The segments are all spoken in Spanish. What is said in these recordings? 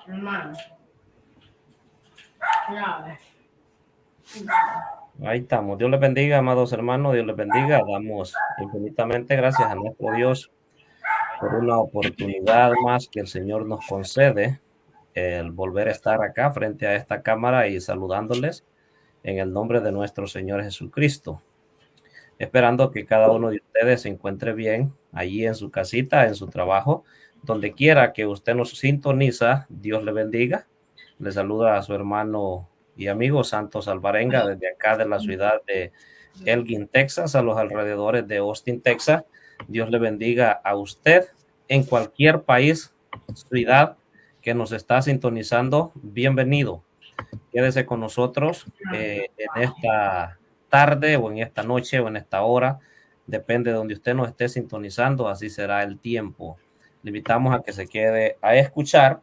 Hermano. Ya. Ahí estamos. Dios les bendiga, amados hermanos. Dios les bendiga. Damos infinitamente gracias a nuestro Dios por una oportunidad más que el Señor nos concede, el volver a estar acá frente a esta cámara y saludándoles en el nombre de nuestro Señor Jesucristo. Esperando que cada uno de ustedes se encuentre bien allí en su casita, en su trabajo, donde quiera que usted nos sintoniza. Dios le bendiga. Le saluda a su hermano y amigo Santos Alvarenga desde acá de la ciudad de Elgin, Texas, a los alrededores de Austin, Texas. Dios le bendiga a usted en cualquier país, ciudad que nos está sintonizando. Bienvenido. Quédese con nosotros en esta tarde o en esta noche o en esta hora. Depende de donde usted nos esté sintonizando, así será el tiempo. Le invitamos a que se quede a escuchar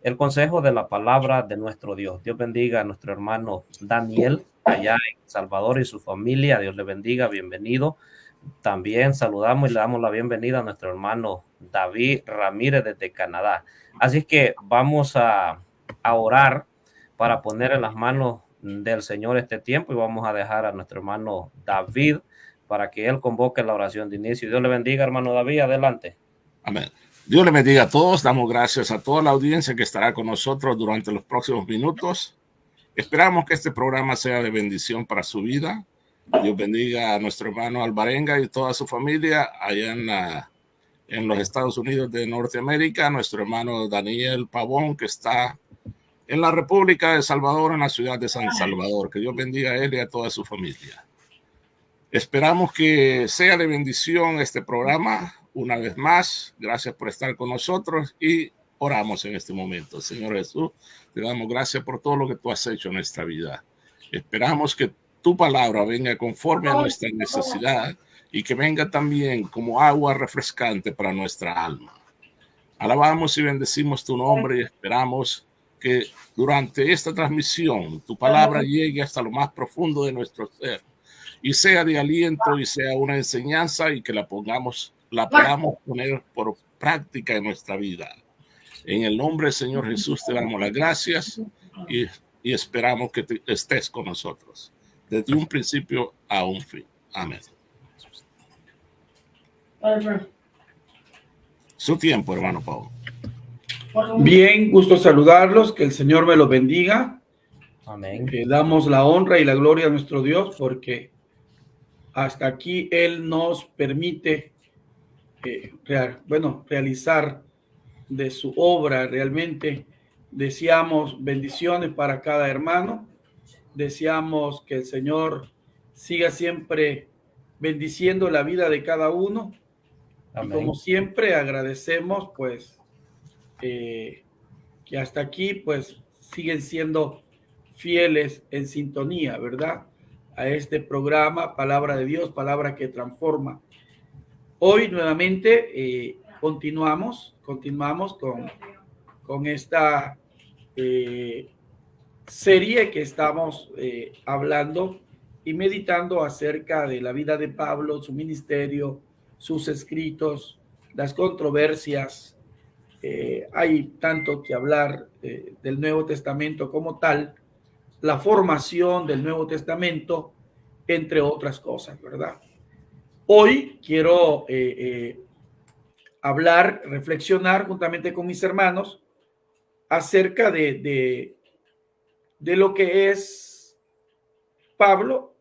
el consejo de la palabra de nuestro Dios. Dios bendiga a nuestro hermano Daniel allá en El Salvador y su familia. Dios le bendiga, bienvenido. También saludamos y le damos la bienvenida a nuestro hermano David Ramírez desde Canadá. Así que vamos a orar para poner en las manos del Señor este tiempo y vamos a dejar a nuestro hermano David para que él convoque la oración de inicio. Dios le bendiga, hermano David, adelante. Amén. Dios le bendiga a todos. Damos gracias a toda la audiencia que estará con nosotros durante los próximos minutos. Esperamos que este programa sea de bendición para su vida. Dios bendiga a nuestro hermano Alvarenga y toda su familia allá en los Estados Unidos de Norteamérica. Nuestro hermano Daniel Pavón, que está en la República de El Salvador, en la ciudad de San Salvador. Que Dios bendiga a él y a toda su familia. Esperamos que sea de bendición este programa. Una vez más, gracias por estar con nosotros y oramos en este momento. Señor Jesús, te damos gracias por todo lo que tú has hecho en nuestra vida. Esperamos que tu palabra venga conforme a nuestra necesidad y que venga también como agua refrescante para nuestra alma. Alabamos y bendecimos tu nombre y esperamos que durante esta transmisión tu palabra llegue hasta lo más profundo de nuestro ser y sea de aliento y sea una enseñanza y que la podamos poner por práctica en nuestra vida. En el nombre del Señor Jesús te damos las gracias y esperamos que estés con nosotros desde un principio a un fin. Amén. Su tiempo, hermano Pablo. Bien, gusto saludarlos, que el Señor me los bendiga. Amén. Damos la honra y la gloria a nuestro Dios porque hasta aquí Él nos permite realizar de su obra. Realmente deseamos bendiciones para cada hermano, deseamos que el Señor siga siempre bendiciendo la vida de cada uno. Amén. Y como siempre agradecemos pues que hasta aquí pues siguen siendo fieles en sintonía, ¿verdad? A este programa, Palabra de Dios, palabra que transforma. Hoy nuevamente continuamos con esta serie que estamos hablando y meditando acerca de la vida de Pablo, su ministerio, sus escritos, las controversias. Hay tanto que hablar del Nuevo Testamento como tal, la formación del Nuevo Testamento, entre otras cosas, ¿verdad? Hoy quiero hablar, reflexionar juntamente con mis hermanos acerca de lo que es Pablo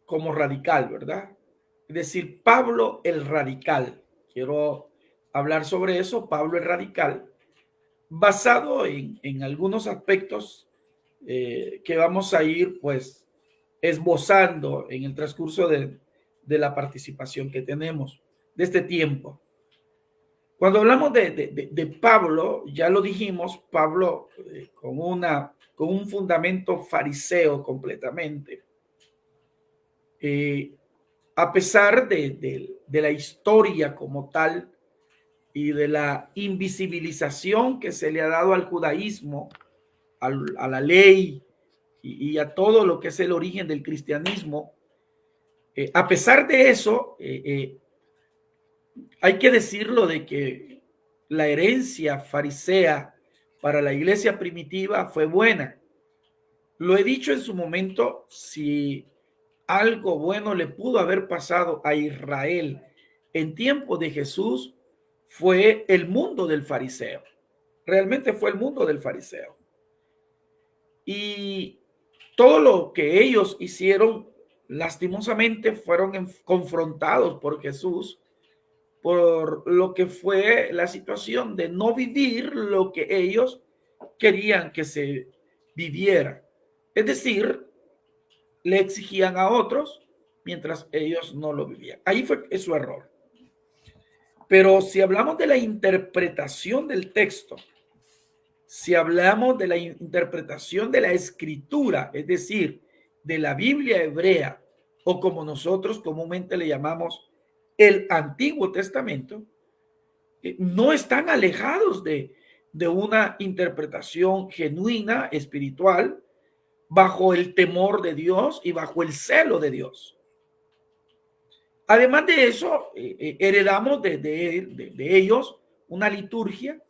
como radical, ¿verdad? Es decir, Pablo el radical. Quiero hablar sobre eso, Pablo el radical, basado en algunos aspectos que vamos a ir pues esbozando en el transcurso de la participación que tenemos de este tiempo. Cuando hablamos de Pablo, ya lo dijimos, Pablo con un fundamento fariseo completamente. A pesar de la historia como tal, y de la invisibilización que se le ha dado al judaísmo, a la ley y a todo lo que es el origen del cristianismo, a pesar de eso, hay que decirlo de que la herencia farisea para la iglesia primitiva fue buena. Lo he dicho en su momento, si algo bueno le pudo haber pasado a Israel en tiempo de Jesús, fue el mundo del fariseo. Realmente fue el mundo del fariseo. Y todo lo que ellos hicieron, lastimosamente, fueron confrontados por Jesús por lo que fue la situación de no vivir lo que ellos querían que se viviera. Es decir, le exigían a otros mientras ellos no lo vivían. Ahí fue su error. Pero si hablamos de la interpretación del texto, si hablamos de la interpretación de la escritura, es decir, de la Biblia hebrea, o como nosotros comúnmente le llamamos el Antiguo Testamento, no están alejados de una interpretación genuina, espiritual, bajo el temor de Dios y bajo el celo de Dios. Además de eso, heredamos de ellos una liturgia,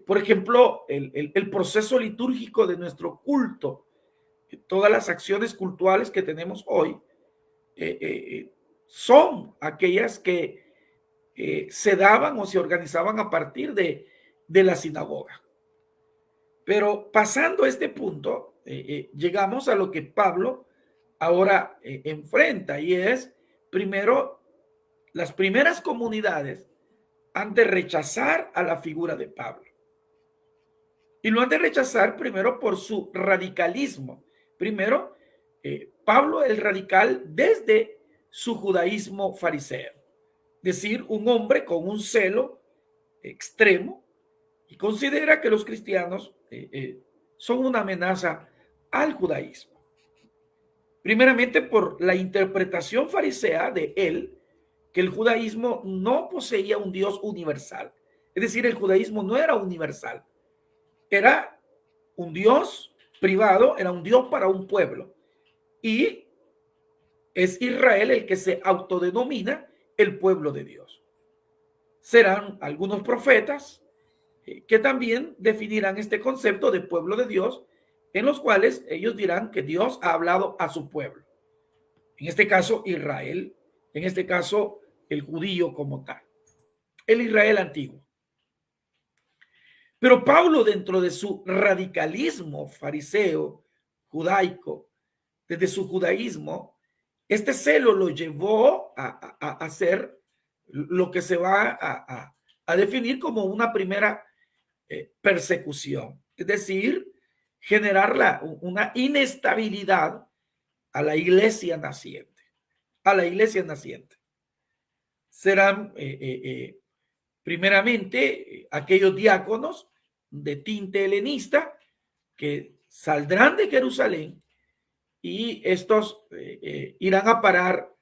por ejemplo, el proceso litúrgico de nuestro culto, todas las acciones cultuales que tenemos hoy, son aquellas que se daban o se organizaban a partir de la sinagoga. Pero pasando este punto, llegamos a lo que Pablo ahora enfrenta, y es, primero, las primeras comunidades han de rechazar a la figura de Pablo. Y lo han de rechazar primero por su radicalismo. Primero, Pablo el radical desde su judaísmo fariseo. Es decir, un hombre con un celo extremo y considera que los cristianos son una amenaza al judaísmo. Primeramente por la interpretación farisea de él, que el judaísmo no poseía un Dios universal. Es decir, el judaísmo no era universal. Era un Dios privado, era un Dios para un pueblo. Y es Israel el que se autodenomina el pueblo de Dios. Serán algunos profetas que también definirán este concepto de pueblo de Dios, en los cuales ellos dirán que Dios ha hablado a su pueblo. En este caso, Israel, en este caso, el judío como tal, el Israel antiguo. Pero Pablo, dentro de su radicalismo fariseo, judaico, desde su judaísmo, este celo lo llevó a hacer lo que se va a definir como una primera persecución, es decir, generar una inestabilidad a la iglesia naciente, Serán primeramente aquellos diáconos de tinte helenista que saldrán de Jerusalén, y estos irán a parar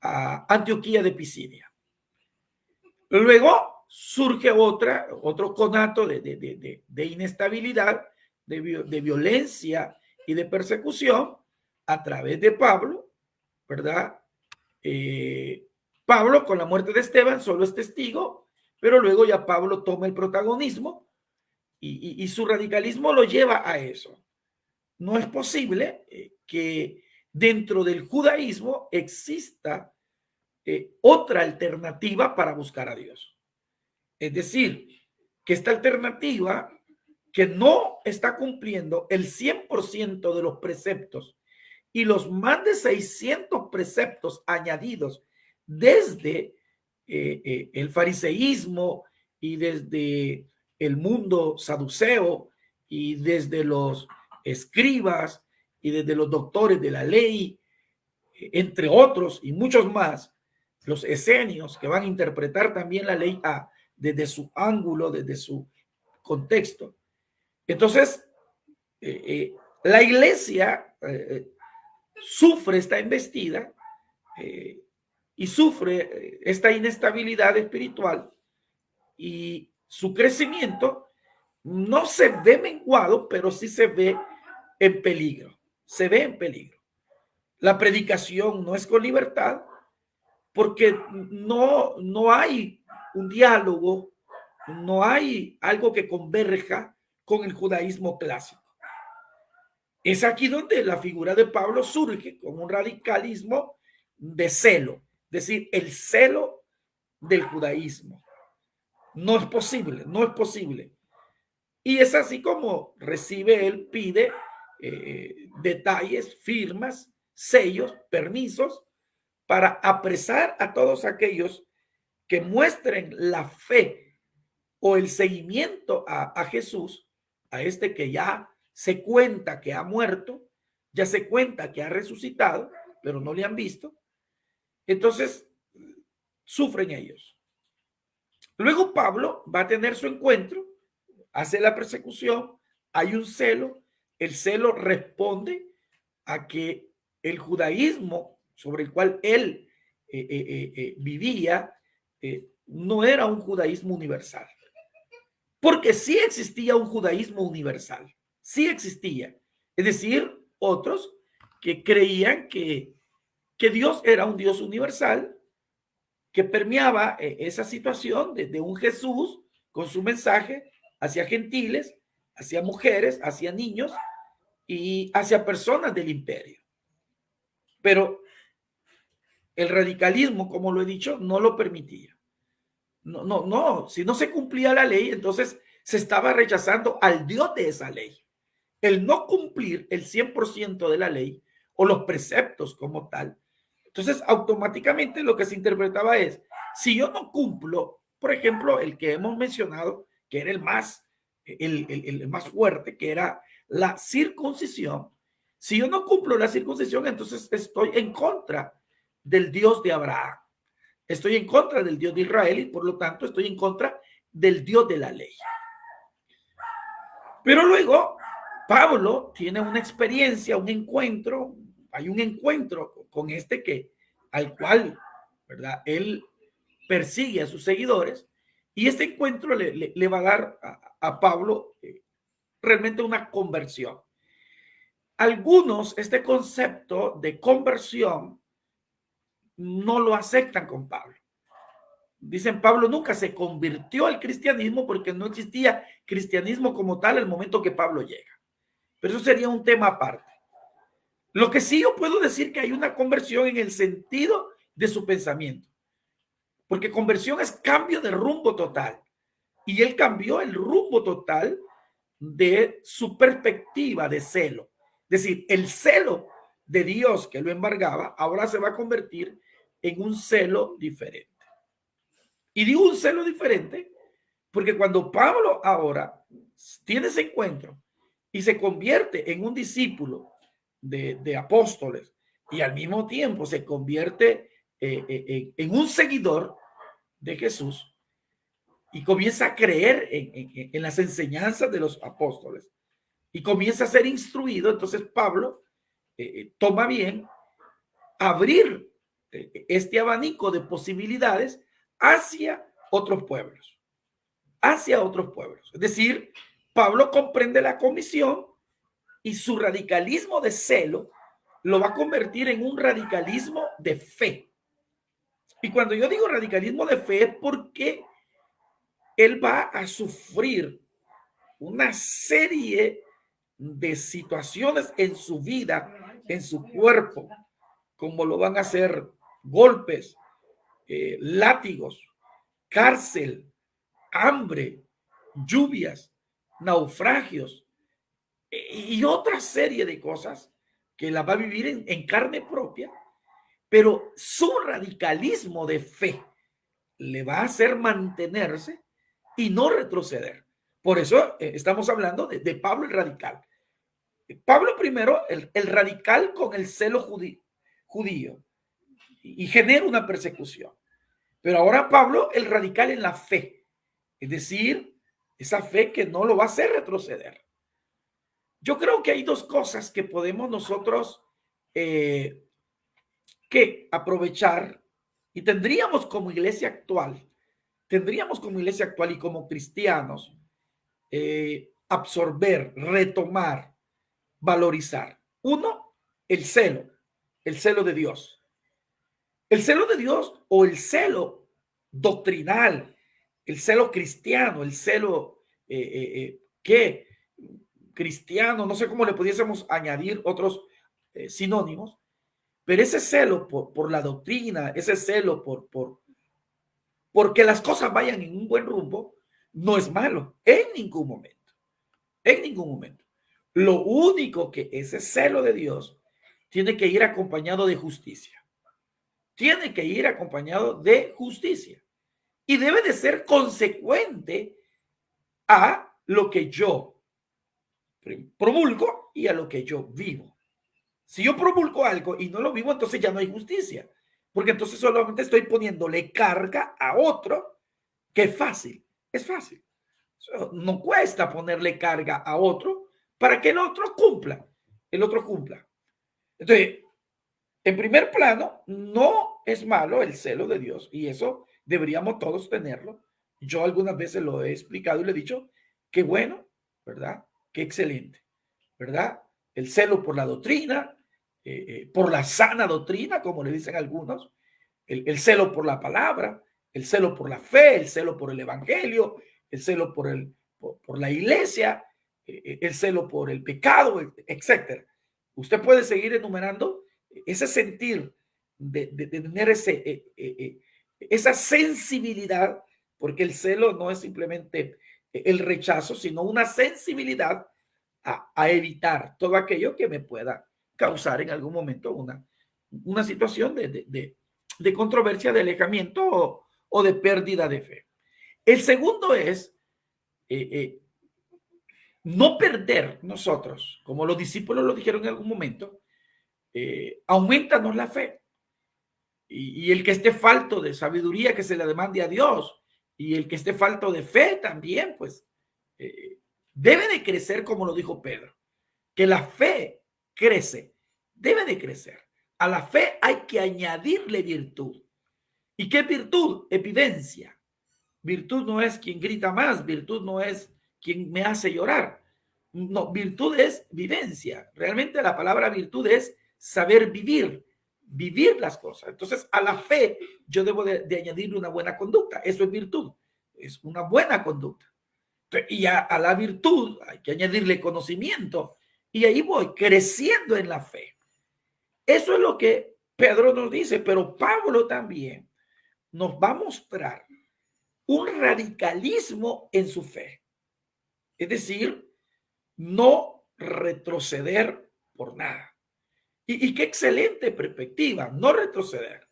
a Antioquía de Pisidia. Luego surge otro conato de inestabilidad, de violencia y de persecución a través de Pablo, ¿verdad? Pablo, con la muerte de Esteban, solo es testigo, pero luego ya Pablo toma el protagonismo y su radicalismo lo lleva a eso. No es posible que dentro del judaísmo exista otra alternativa para buscar a Dios. Es decir, que esta alternativa que no está cumpliendo el 100% de los preceptos y los más de 600 preceptos añadidos desde el fariseísmo y desde el mundo saduceo y desde los escribas y desde los doctores de la ley, entre otros y muchos más, los esenios que van a interpretar también la ley desde su ángulo, desde su contexto. Entonces, la iglesia sufre esta embestida y sufre esta inestabilidad espiritual, y su crecimiento no se ve menguado, pero sí se ve en peligro. Se ve en peligro. La predicación no es con libertad, porque no hay un diálogo, no hay algo que converja con el judaísmo clásico. Es aquí donde la figura de Pablo surge con un radicalismo de celo, es decir, el celo del judaísmo. No es posible, no es posible. Y es así como recibe, él pide detalles, firmas, sellos, permisos, para apresar a todos aquellos que muestren la fe o el seguimiento a Jesús, a este que ya se cuenta que ha muerto, ya se cuenta que ha resucitado, pero no le han visto. Entonces, sufren ellos. Luego Pablo va a tener su encuentro, hace la persecución, hay un celo, el celo responde a que el judaísmo sobre el cual él vivía no era un judaísmo universal. Porque sí existía un judaísmo universal, sí existía. Es decir, otros que creían que Dios era un Dios universal, que permeaba esa situación de un Jesús con su mensaje hacia gentiles, hacia mujeres, hacia niños y hacia personas del imperio. Pero el radicalismo, como lo he dicho, no lo permitía. No, si no se cumplía la ley, entonces se estaba rechazando al Dios de esa ley. El no cumplir el 100% de la ley o los preceptos como tal, entonces automáticamente lo que se interpretaba es, si yo no cumplo, por ejemplo, el que hemos mencionado, que era el más fuerte, que era la circuncisión, si yo no cumplo la circuncisión, entonces estoy en contra del Dios de Abraham. Estoy en contra del Dios de Israel y por lo tanto estoy en contra del Dios de la ley. Pero luego Pablo tiene una experiencia, un encuentro, hay un encuentro con al cual, ¿verdad? Él persigue a sus seguidores y este encuentro le va a dar a Pablo realmente una conversión. Algunos, este concepto de conversión no lo aceptan con Pablo. Dicen, Pablo nunca se convirtió al cristianismo porque no existía cristianismo como tal al momento que Pablo llega. Pero eso sería un tema aparte. Lo que sí yo puedo decir que hay una conversión en el sentido de su pensamiento. Porque conversión es cambio de rumbo total. Y él cambió el rumbo total de su perspectiva de celo. Es decir, el celo de Dios que lo embargaba ahora se va a convertir en un celo diferente. Y digo un celo diferente porque cuando Pablo ahora tiene ese encuentro y se convierte en un discípulo de apóstoles y al mismo tiempo se convierte en un seguidor de Jesús y comienza a creer en las enseñanzas de los apóstoles y comienza a ser instruido, entonces Pablo toma bien abrir este abanico de posibilidades hacia otros pueblos, Es decir, Pablo comprende la comisión y su radicalismo de celo lo va a convertir en un radicalismo de fe. Y cuando yo digo radicalismo de fe es porque él va a sufrir una serie de situaciones en su vida, en su cuerpo, como lo van a hacer golpes, látigos, cárcel, hambre, lluvias, naufragios y otra serie de cosas que la va a vivir en carne propia, pero su radicalismo de fe le va a hacer mantenerse y no retroceder. Por eso estamos hablando de Pablo el radical. Pablo primero, el radical con el celo judío y genera una persecución. Pero ahora Pablo, el radical en la fe, es decir, esa fe que no lo va a hacer retroceder. Yo creo que hay dos cosas que podemos nosotros que aprovechar Y tendríamos como iglesia actual y como cristianos absorber, retomar, valorizar. Uno, el celo de Dios. El celo de Dios o el celo doctrinal, el celo cristiano, el celo que cristiano, no sé cómo le pudiésemos añadir otros sinónimos, pero ese celo por la doctrina, ese celo porque las cosas vayan en un buen rumbo, no es malo en ningún momento, en ningún momento. Lo único que ese celo de Dios tiene que ir acompañado de justicia. Tiene que ir acompañado de justicia y debe de ser consecuente a lo que yo promulgo y a lo que yo vivo. Si yo promulgo algo y no lo vivo, entonces ya no hay justicia, porque entonces solamente estoy poniéndole carga a otro, que es fácil. No cuesta ponerle carga a otro para que el otro cumpla. Entonces, en primer plano, no es malo el celo de Dios y eso deberíamos todos tenerlo. Yo algunas veces lo he explicado y le he dicho, qué bueno, ¿verdad? Qué excelente, ¿verdad? El celo por la doctrina, por la sana doctrina, como le dicen algunos, el celo por la palabra, el celo por la fe, el celo por el evangelio, el celo por la iglesia, el celo por el pecado, etcétera. Usted puede seguir enumerando ese sentir de tener esa sensibilidad, porque el celo no es simplemente el rechazo, sino una sensibilidad a evitar todo aquello que me pueda causar en algún momento una situación de controversia, de alejamiento o de pérdida de fe. El segundo es no perder nosotros, como los discípulos lo dijeron en algún momento, aumentanos la fe. Y el que esté falto de sabiduría, que se le demande a Dios. Y el que esté falto de fe también, pues, debe de crecer, como lo dijo Pedro. Que la fe crece, debe de crecer. A la fe hay que añadirle virtud. ¿Y qué virtud? Evidencia. Virtud no es quien grita más, virtud no es quien me hace llorar. No, virtud es vivencia. Realmente la palabra virtud es saber vivir las cosas. Entonces, a la fe yo debo de añadirle una buena conducta. Eso es virtud, es una buena conducta. Y a la virtud hay que añadirle conocimiento. Y ahí voy creciendo en la fe. Eso es lo que Pedro nos dice, pero Pablo también nos va a mostrar un radicalismo en su fe. Es decir, no retroceder por nada. Y qué excelente perspectiva, no retroceder.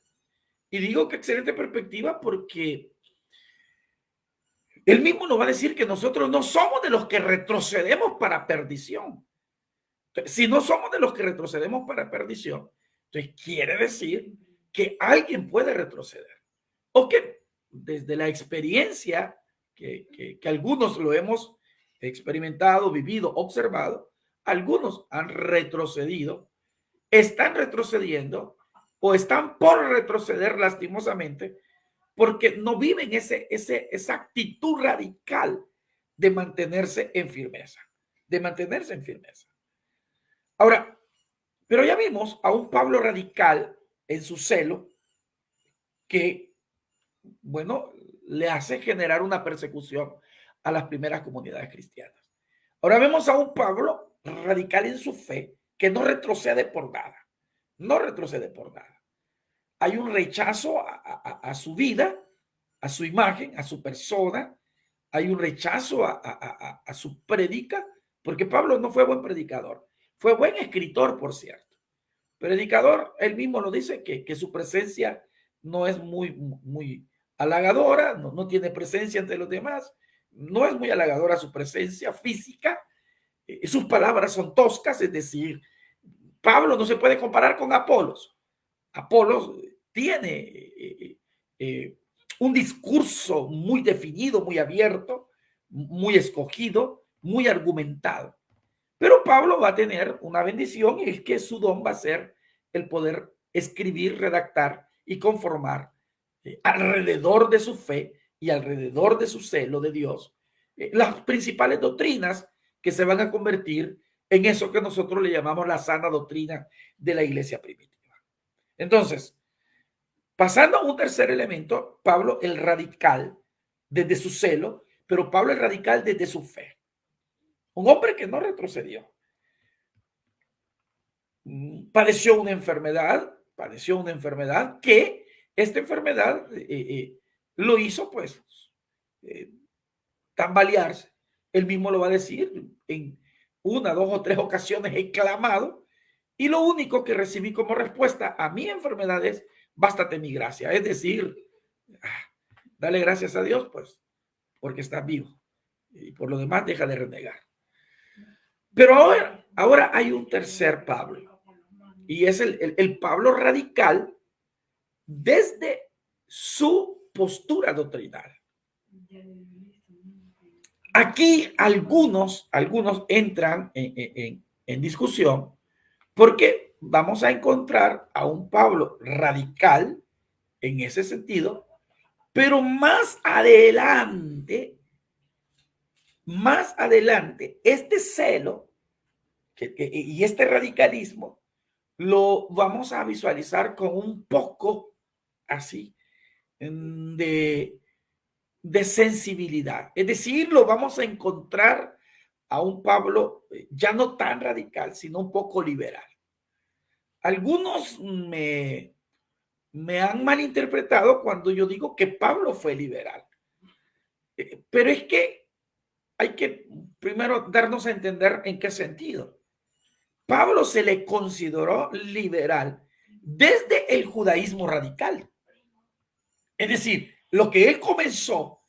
Y digo que excelente perspectiva porque él mismo nos va a decir que nosotros no somos de los que retrocedemos para perdición. Si no somos de los que retrocedemos para perdición, entonces quiere decir que alguien puede retroceder. O que desde la experiencia que algunos lo hemos experimentado, vivido, observado, algunos han retrocedido, están retrocediendo o están por retroceder lastimosamente porque no viven esa actitud radical de mantenerse en firmeza, Ahora, pero ya vimos a un Pablo radical en su celo que, bueno, le hace generar una persecución a las primeras comunidades cristianas. Ahora vemos a un Pablo radical en su fe que no retrocede por nada. Hay un rechazo a su vida, a su imagen, a su persona. Hay un rechazo a su prédica, porque Pablo no fue buen predicador. Fue buen escritor, por cierto. Predicador, él mismo lo dice, que su presencia no es muy halagadora, no tiene presencia entre los demás, no es muy halagadora su presencia física, sus palabras son toscas, es decir, Pablo no se puede comparar con Apolos. Apolos tiene un discurso muy definido, muy abierto, muy escogido, muy argumentado. Pero Pablo va a tener una bendición y es que su don va a ser el poder escribir, redactar y conformar alrededor de su fe y alrededor de su celo de Dios, las principales doctrinas que se van a convertir en eso que nosotros le llamamos la sana doctrina de la iglesia primitiva. Entonces, pasando a un tercer elemento, Pablo el radical desde su celo, pero Pablo el radical desde su fe. Un hombre que no retrocedió. Padeció una enfermedad que esta enfermedad lo hizo pues tambalearse. Él mismo lo va a decir, en 1, 2 o 3 ocasiones he clamado y lo único que recibí como respuesta a mi enfermedad es bástate mi gracia. Es decir, dale gracias a Dios pues porque estás vivo y por lo demás deja de renegar. Pero ahora hay un tercer Pablo y es el Pablo radical desde su postura doctrinal. Aquí algunos entran en discusión porque vamos a encontrar a un Pablo radical en ese sentido, pero más adelante, este celo y este radicalismo lo vamos a visualizar con un poco así de sensibilidad. Es decir, lo vamos a encontrar a un Pablo ya no tan radical, sino un poco liberal. Algunos me han malinterpretado cuando yo digo que Pablo fue liberal. Pero es que hay que primero darnos a entender en qué sentido. Pablo se le consideró liberal desde el judaísmo radical. Es decir, lo que él comenzó,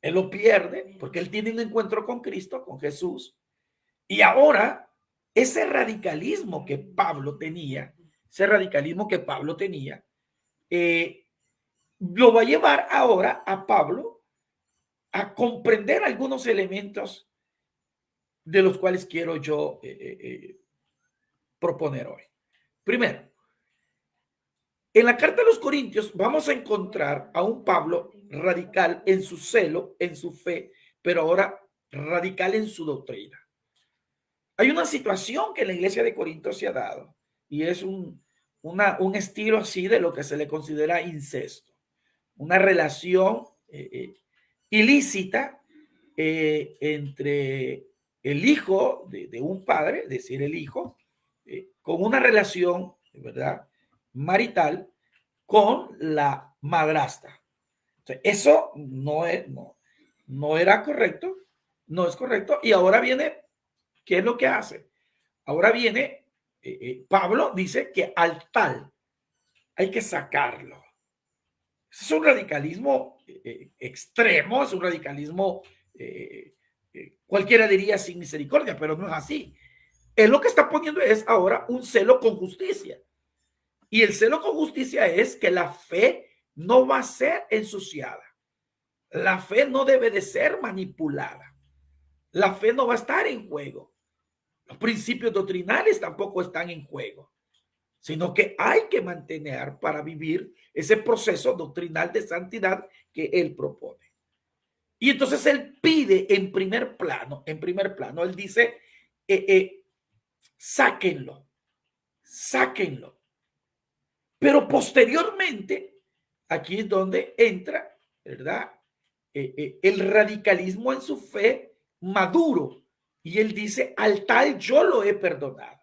él lo pierde porque él tiene un encuentro con Cristo, con Jesús. Y ahora ese radicalismo que Pablo tenía, lo va a llevar ahora a Pablo a comprender algunos elementos de los cuales quiero yo proponer hoy. Primero, en la carta de los Corintios vamos a encontrar a un Pablo radical en su celo, en su fe, pero ahora radical en su doctrina. Hay una situación que en la iglesia de Corinto se ha dado y es un estilo así de lo que se le considera incesto, una relación ilícita entre el hijo de un padre, es decir, el hijo, con una relación, ¿verdad?, marital con la madrastra. O sea, eso no era correcto, no es correcto. Y ahora viene, ¿qué es lo que hace? Ahora viene, Pablo dice que al tal hay que sacarlo. Es un radicalismo extremo, es un radicalismo, cualquiera diría sin misericordia, pero no es así. Él lo que está poniendo es ahora un celo con justicia. Y el celo con justicia es que la fe no va a ser ensuciada. La fe no debe de ser manipulada. La fe no va a estar en juego. Los principios doctrinales tampoco están en juego, sino que hay que mantener para vivir ese proceso doctrinal de santidad que él propone. Y entonces él pide en primer plano, él dice, sáquenlo. Pero posteriormente, aquí es donde entra, ¿verdad?, el radicalismo en su fe maduro. Y él dice, al tal yo lo he perdonado.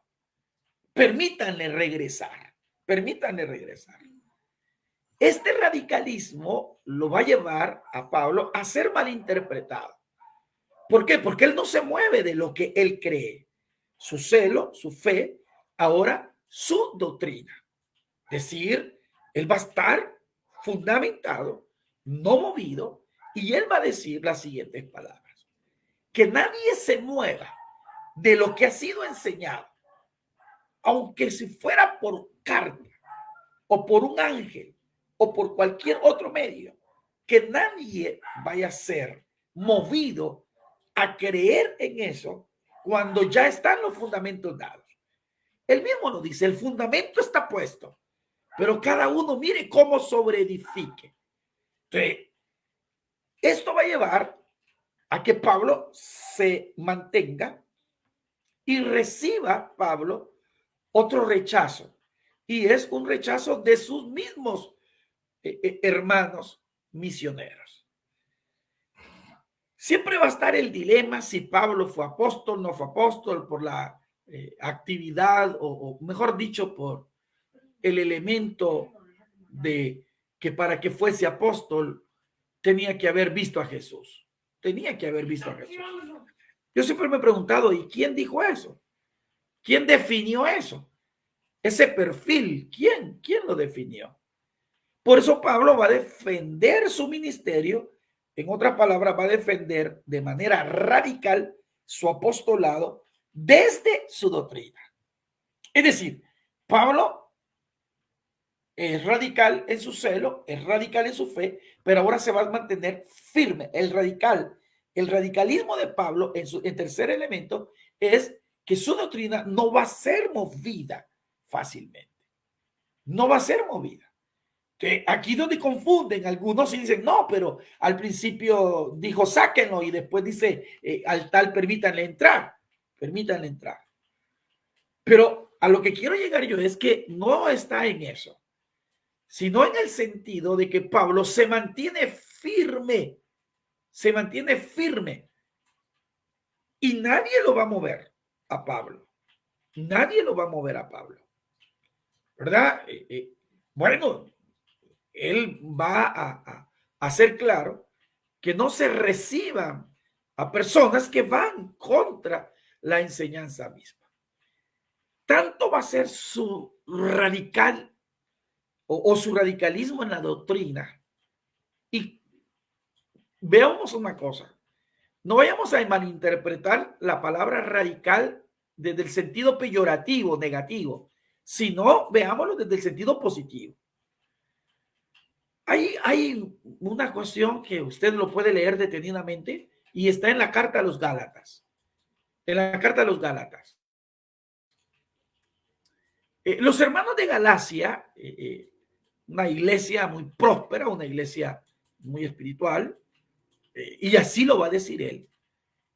Permítanle regresar. Este radicalismo lo va a llevar a Pablo a ser malinterpretado. ¿Por qué? Porque él no se mueve de lo que él cree. Su celo, su fe, ahora su doctrina. Es decir, él va a estar fundamentado, no movido, y él va a decir las siguientes palabras: que nadie se mueva de lo que ha sido enseñado, aunque si fuera por carta o por un ángel o por cualquier otro medio, que nadie vaya a ser movido a creer en eso cuando ya están los fundamentos dados. Él mismo lo dice, el fundamento está puesto. pero cada uno mire cómo sobreedifique. Entonces, esto va a llevar a que Pablo se mantenga y reciba Pablo otro rechazo, y es un rechazo de sus mismos hermanos misioneros. Siempre va a estar el dilema si Pablo fue apóstol, no fue apóstol, por la actividad, o mejor dicho, por el elemento de que para que fuese apóstol tenía que haber visto a Jesús. Tenía que haber visto a Jesús. Yo siempre me he preguntado, ¿y quién dijo eso? ¿Quién definió eso? Ese perfil, ¿quién lo definió? Por eso Pablo va a defender su ministerio. En otras palabras, va a defender de manera radical su apostolado desde su doctrina. Es decir, Pablo es radical en su celo, es radical en su fe, pero ahora se va a mantener firme. El radicalismo de Pablo en tercer elemento es que su doctrina no va a ser movida fácilmente. No va a ser movida. Aquí donde confunden algunos y dicen, no, pero al principio dijo sáquenlo y después dice al tal permítanle entrar. Pero a lo que quiero llegar yo es que no está en eso, sino en el sentido de que Pablo se mantiene firme y nadie lo va a mover a Pablo. Nadie lo va a mover a Pablo, ¿verdad? Bueno, él va a hacer claro que no se reciban a personas que van contra la enseñanza misma. Tanto va a ser su radical o su radicalismo en la doctrina. Y veamos una cosa, no vayamos a malinterpretar la palabra radical desde el sentido peyorativo, negativo, sino veámoslo desde el sentido positivo. Hay una cuestión que usted lo puede leer detenidamente y está en la carta a los Gálatas. En la carta a los Gálatas. Los hermanos de Galacia, una iglesia muy próspera, una iglesia muy espiritual, y así lo va a decir él,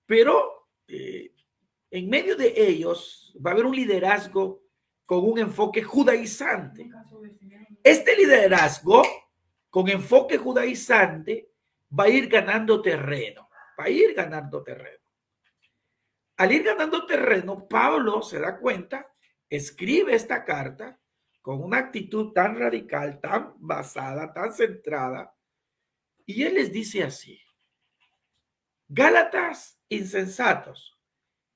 pero en medio de ellos va a haber un liderazgo con un enfoque judaizante. Este liderazgo con enfoque judaizante va a ir ganando terreno, Al ir ganando terreno, Pablo se da cuenta, escribe esta carta con una actitud tan radical, tan basada, tan centrada, y él les dice así: Gálatas insensatos,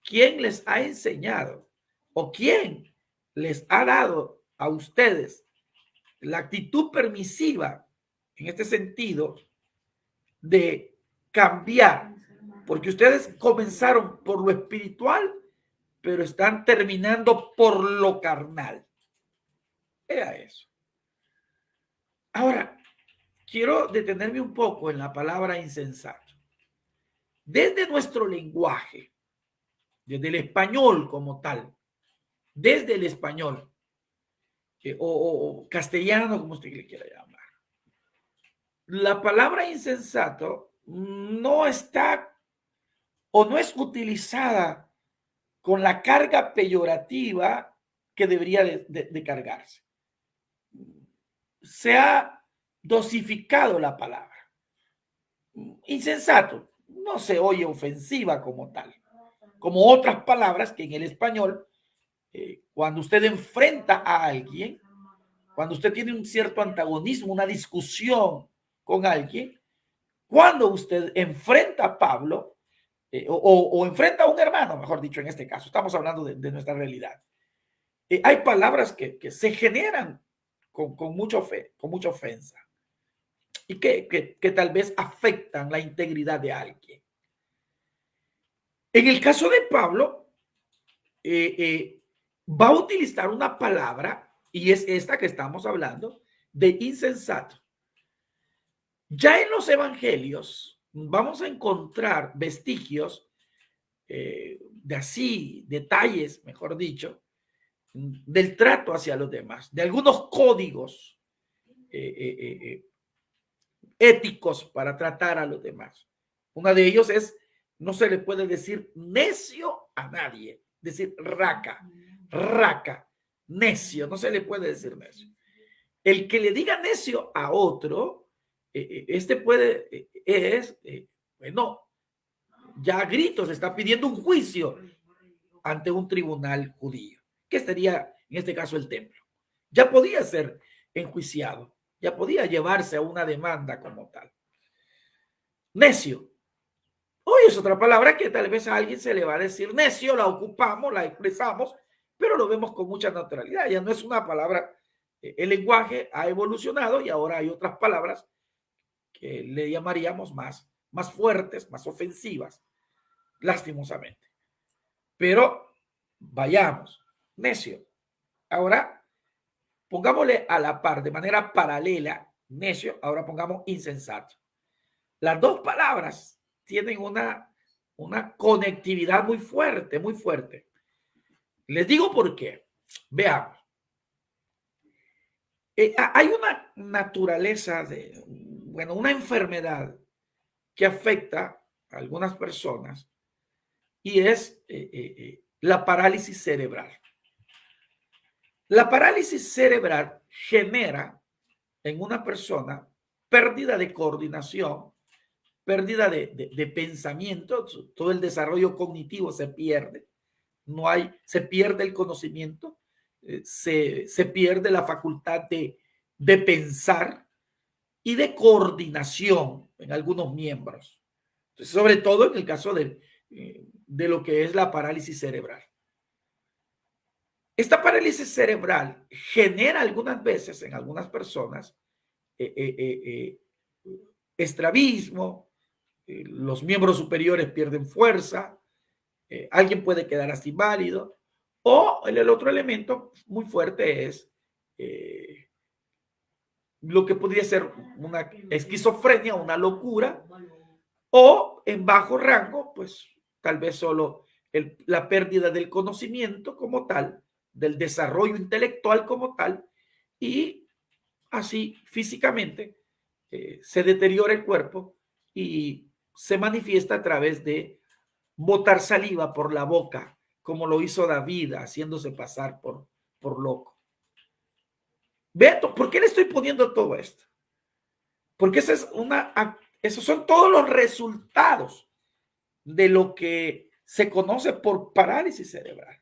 ¿quién les ha enseñado o quién les ha dado a ustedes la actitud permisiva en este sentido de cambiar? Porque ustedes comenzaron por lo espiritual, pero están terminando por lo carnal. Vea eso. Ahora, quiero detenerme un poco en la palabra insensato. Desde nuestro lenguaje, desde el español como tal, desde el español o castellano, como usted le quiera llamar, la palabra insensato no está o no es utilizada con la carga peyorativa que debería de cargarse. Se ha dosificado la palabra. Insensato no se oye ofensiva como tal, como otras palabras que en el español, cuando usted enfrenta a alguien, cuando usted tiene un cierto antagonismo, una discusión con alguien, cuando usted enfrenta a Pablo, o enfrenta a un hermano, mejor dicho, en este caso, estamos hablando de nuestra realidad. Hay palabras que se generan con mucha ofensa y que tal vez afectan la integridad de alguien. En el caso de Pablo, va a utilizar una palabra, y es esta que estamos hablando, de insensato. Ya en los evangelios vamos a encontrar vestigios de así, detalles, mejor dicho, del trato hacia los demás, de algunos códigos éticos para tratar a los demás. Uno de ellos es, no se le puede decir necio a nadie, decir raca, necio, no se le puede decir necio. El que le diga necio a otro, bueno, ya a gritos está pidiendo un juicio ante un tribunal judío, que sería en este caso el templo. Ya podía ser enjuiciado, ya podía llevarse a una demanda como tal. Necio. Hoy es otra palabra que tal vez a alguien se le va a decir necio, la ocupamos, la expresamos, pero lo vemos con mucha naturalidad. Ya no es una palabra, el lenguaje ha evolucionado y ahora hay otras palabras que le llamaríamos más fuertes, más ofensivas, lastimosamente. Pero vayamos, necio. Ahora pongámosle a la par, de manera paralela, necio, ahora pongamos insensato. Las dos palabras tienen una conectividad muy fuerte, muy fuerte. Les digo por qué. Veamos. Hay una naturaleza una enfermedad que afecta a algunas personas y es la parálisis cerebral. La parálisis cerebral genera en una persona pérdida de coordinación, pérdida de pensamiento, todo el desarrollo cognitivo se pierde, se pierde el conocimiento, se pierde la facultad de pensar y de coordinación en algunos miembros. Entonces, sobre todo en el caso de lo que es la parálisis cerebral. Esta parálisis cerebral genera algunas veces en algunas personas estrabismo, los miembros superiores pierden fuerza, alguien puede quedar así inválido, o el otro elemento muy fuerte es lo que podría ser una esquizofrenia, una locura, o en bajo rango, pues tal vez solo la pérdida del conocimiento como tal, del desarrollo intelectual como tal, y así físicamente se deteriora el cuerpo y se manifiesta a través de botar saliva por la boca, como lo hizo David, haciéndose pasar por loco. Beto, ¿por qué le estoy poniendo todo esto? Porque esos son todos los resultados de lo que se conoce por parálisis cerebral.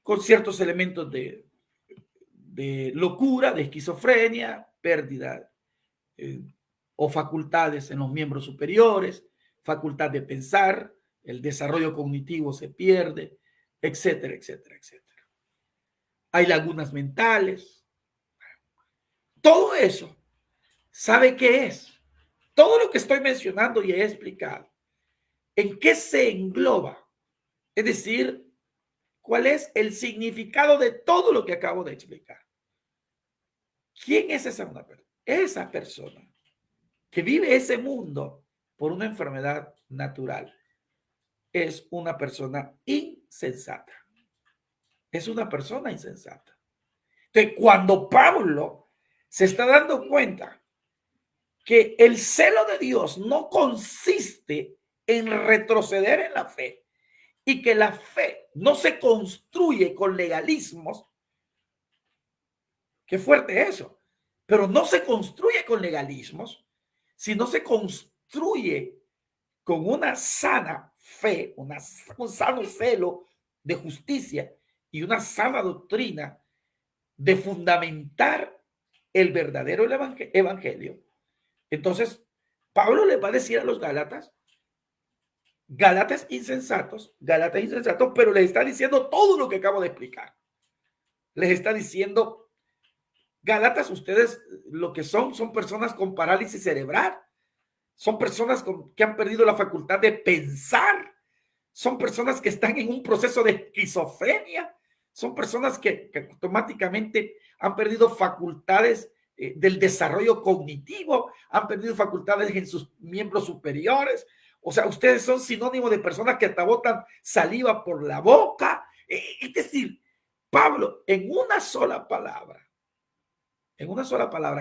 Con ciertos elementos de locura, de esquizofrenia, pérdida o facultades en los miembros superiores, facultad de pensar, el desarrollo cognitivo se pierde, etcétera, etcétera, etcétera. Hay lagunas mentales. Todo eso, ¿sabe qué es? Todo lo que estoy mencionando y he explicado, ¿en qué se engloba? Es decir, ¿cuál es el significado de todo lo que acabo de explicar? ¿Quién es esa persona que vive ese mundo por una enfermedad natural? Es una persona insensata. Es una persona insensata. Entonces, cuando Pablo se está dando cuenta que el celo de Dios no consiste en retroceder en la fe y que la fe no se construye con legalismos, qué fuerte eso, pero no se construye con legalismos, sino se construye con una sana fe, un sano celo de justicia y una sana doctrina de fundamentar el verdadero evangelio. Entonces, Pablo le va a decir a los Gálatas insensatos, pero les está diciendo todo lo que acabo de explicar. Les está diciendo, Gálatas, ustedes lo que son personas con parálisis cerebral, son personas que han perdido la facultad de pensar, son personas que están en un proceso de esquizofrenia, son personas que automáticamente han perdido facultades del desarrollo cognitivo, han perdido facultades en sus miembros superiores, O sea, ustedes son sinónimos de personas que hasta botan saliva por la boca. Es decir, Pablo, en una sola palabra,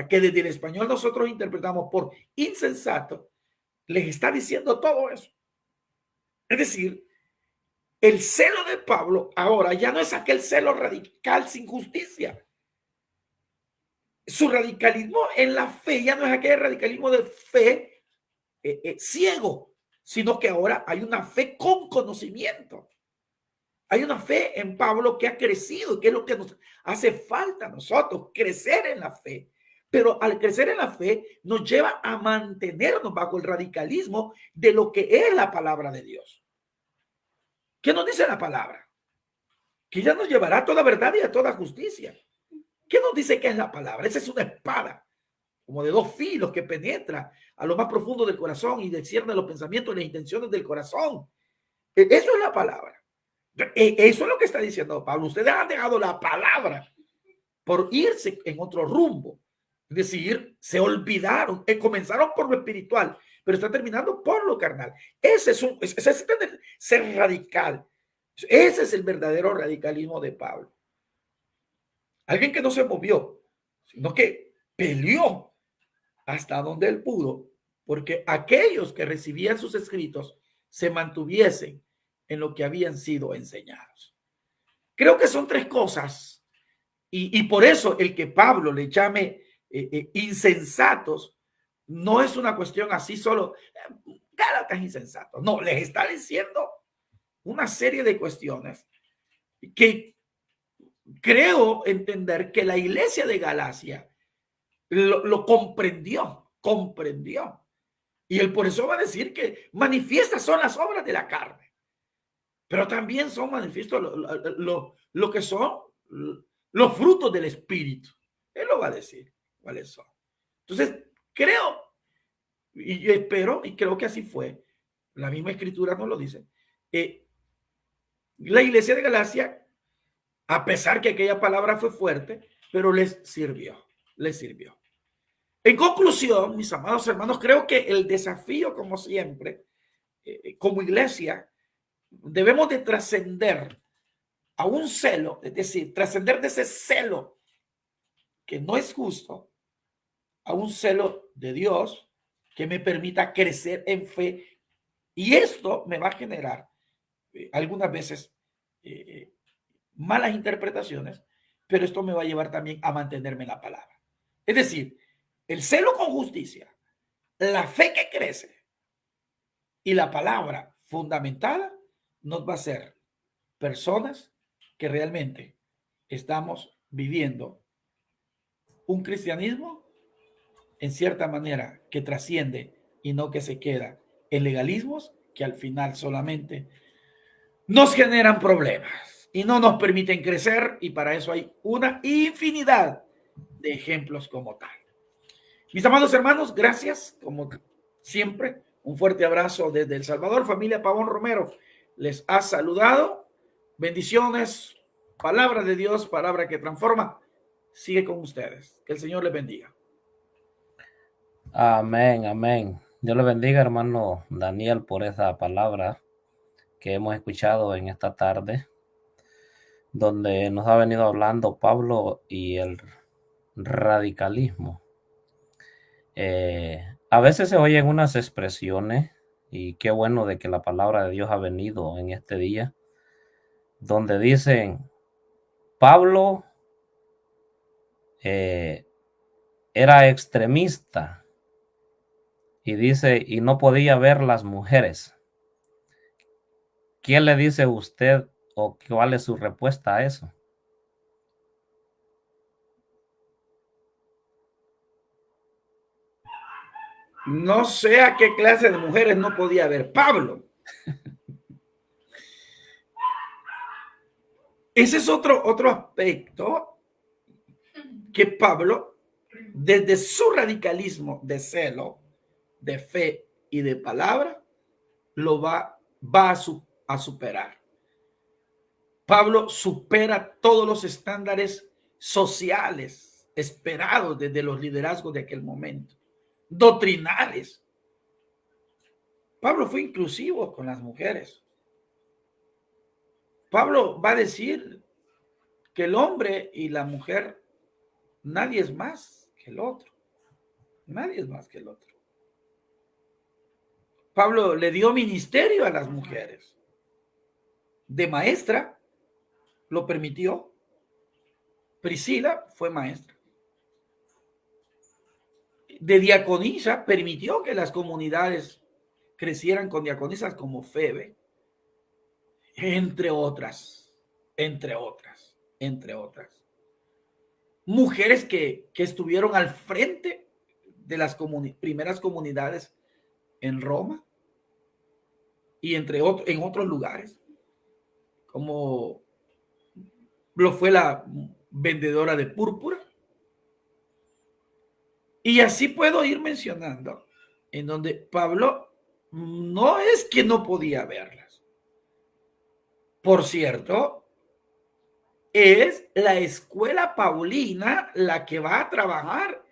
que desde el español nosotros interpretamos por insensato, les está diciendo todo eso. Es decir, el celo de Pablo ahora ya no es aquel celo radical sin justicia. Su radicalismo en la fe ya no es aquel radicalismo de fe ciego, sino que ahora hay una fe con conocimiento. Hay una fe en Pablo que ha crecido, que es lo que nos hace falta a nosotros, crecer en la fe. Pero al crecer en la fe nos lleva a mantenernos bajo el radicalismo de lo que es la palabra de Dios. ¿Qué nos dice la palabra? Que ella nos llevará a toda verdad y a toda justicia. ¿Qué nos dice que es la palabra? Esa es una espada, como de dos filos que penetra a lo más profundo del corazón y discierne los pensamientos y las intenciones del corazón. Eso es la palabra. Eso es lo que está diciendo Pablo. Ustedes han dejado la palabra por irse en otro rumbo. Es decir, se olvidaron, comenzaron por lo espiritual, pero están terminando por lo carnal. Ese es ser radical. Ese es el verdadero radicalismo de Pablo. Alguien que no se movió, sino que peleó hasta donde él pudo, porque aquellos que recibían sus escritos se mantuviesen en lo que habían sido enseñados. Creo que son tres cosas, y por eso el que Pablo le llame insensatos no es una cuestión así solo, Gálatas insensatos, no, les está diciendo una serie de cuestiones que creo entender que la iglesia de Galacia lo comprendió. Y él por eso va a decir que manifiestas son las obras de la carne, pero también son manifiestos lo que son los frutos del espíritu. Él lo va a decir cuáles son. Entonces, creo y espero y creo que así fue. La misma escritura nos lo dice. La iglesia de Galacia, a pesar que aquella palabra fue fuerte, pero les sirvió. En conclusión, mis amados hermanos, creo que el desafío, como siempre, como iglesia, debemos de trascender a un celo, es decir, trascender de ese celo que no es justo, a un celo de Dios que me permita crecer en fe. Y esto me va a generar algunas veces malas interpretaciones, pero esto me va a llevar también a mantenerme en la palabra. Es decir, el celo con justicia, la fe que crece y la palabra fundamentada nos va a hacer personas que realmente estamos viviendo un cristianismo en cierta manera que trasciende y no que se queda en legalismos que al final solamente nos generan problemas y no nos permiten crecer, y para eso hay una infinidad de ejemplos como tal. Mis amados hermanos, gracias, como siempre, un fuerte abrazo desde El Salvador. Familia Pavón Romero les ha saludado. Bendiciones, palabra de Dios, palabra que transforma. Sigue con ustedes. Que el Señor les bendiga. Amén. Dios le bendiga, hermano Daniel, por esa palabra que hemos escuchado en esta tarde, donde nos ha venido hablando Pablo y el radicalismo. A veces se oyen unas expresiones, y qué bueno de que la palabra de Dios ha venido en este día, donde dicen, Pablo era extremista, y dice, y no podía ver las mujeres. ¿Qué le dice usted o cuál es su respuesta a eso? No sé a qué clase de mujeres no podía ver Pablo. Ese es otro aspecto que Pablo, desde su radicalismo de celo, de fe y de palabra, lo va a superar. Pablo supera todos los estándares sociales esperados desde los liderazgos de aquel momento, doctrinales. Pablo fue inclusivo con las mujeres. Pablo va a decir que el hombre y la mujer, nadie es más que el otro. Nadie es más que el otro. Pablo le dio ministerio a las mujeres. De maestra, lo permitió. Priscila fue maestra. De diaconisa, permitió que las comunidades crecieran con diaconisas como Febe, entre otras. Mujeres que estuvieron al frente de las primeras comunidades en Roma y en otros lugares, como lo fue la vendedora de púrpura. Y así puedo ir mencionando en donde Pablo no es que no podía verlas. Por cierto, es la escuela paulina la que va a trabajar